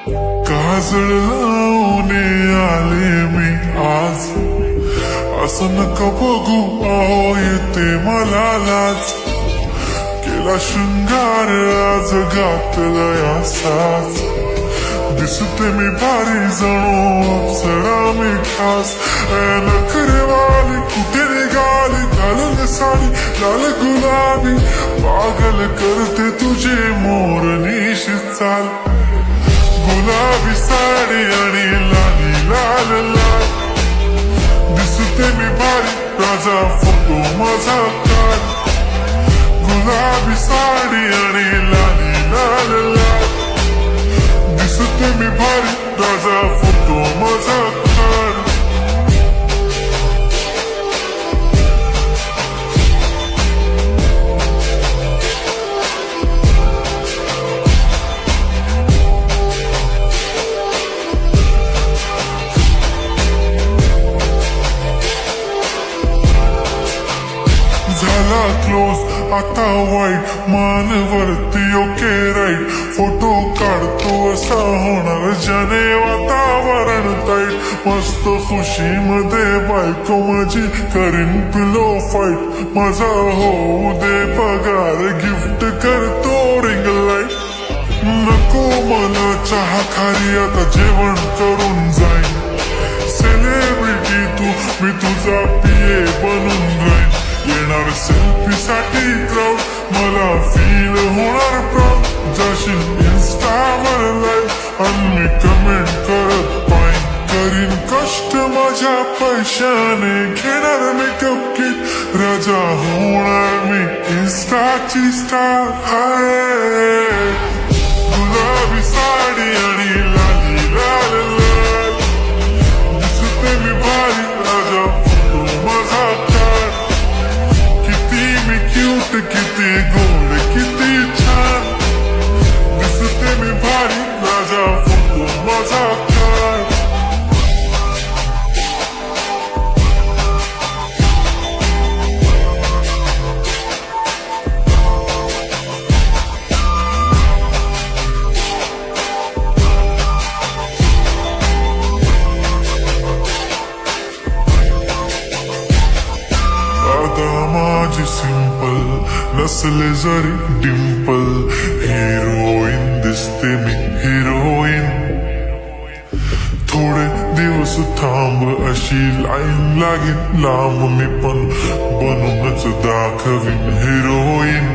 काजळ लावून आले मी आज, असं नका बघू अहो येते मला लाज. केला शृंगार आज घातलाय असाच, दिसते मी भारी जणू अप्सरा मी खास. नखरेवाली कुठे निघाली, घालून साडी लाल गुलाबी, पागल करते तुझे मोरनीशी चाल. गुलाबी साडी आणि लाली लाल लाल, दिसते मी भारी राजा फोटो माझा काढ. गुलाबी साडी आणि लाली लाल लाल, दिसते मी भारी राजा फोटो माझा काढ. झाला क्लोज आता वाईट, मानवरती ओके राईट. फोटो काढतो असा होणार ज्याने वातावरण ताईट. मस्त खुशी मध्ये बायको माझी करीन पिलो फाईट. माझा होऊ दे पगार, गिफ्ट करतो रिंग लाईट. नको मला चहा खारी, आता जेवण करून जाईन. सेलिब्रिटी तू, मी तुझा पिये बनून राहीन. येणार सेल्फी साठी क्राऊड, मला फील होणार प्राऊड. जाशील इन्स्टावर लाईव्ह आणि मी कमेंट करत पाईन. करीन कष्ट माझ्या पैशाने, घेणार मेकअप किट. राजा होणार मी इन्स्टाची स्टार. हाय गुलाबी साडी आणि लाली लाल लाल, दिसते मी भारी राजा फोटो माझा काढ. किती गोड किती छान, दिसते मी भारी राजा फोटो माझा काढ. माझी सिंपल नसले जरी डिंपल, हिरोईन दिसते मी हिरोईन. थोडे दिवस थांब अशी लाईन लागेल लांब, मी पण बनूनच दाखवीन हिरोईन.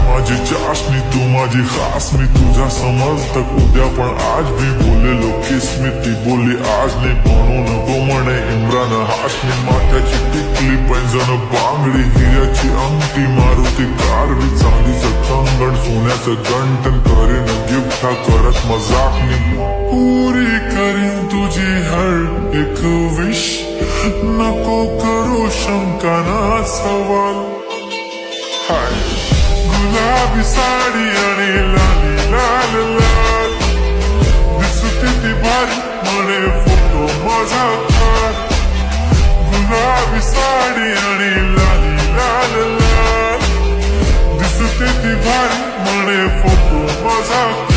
माझी चाशनी तू माझी खास, मी तुझा समजतक उद्या पण आज भी बोलेलो किस मी. ती बोली आज नाही म्हणून नको म्हणे इम्रान हाशमी. माथ्याची टिकली पैंजण बांगडी, हिऱ्याची अंगठी, मारुती कार बी चांदीचं कंगण, सोन्याचं गंटन. करीन गिफ्ट हा करत मजाकनी, पुरी करीन तुझी हर एक विश. नको करू शंका ना सवाल. हाय गुलाबी साडी आणि लाली लाल लाल, दिसते ती भारी म्हणे फोटो माझा काढ. गुलाबी साडी आणि लाली लाल लाल, दिसते ती भारी म्हणे फोटो माझा काढ.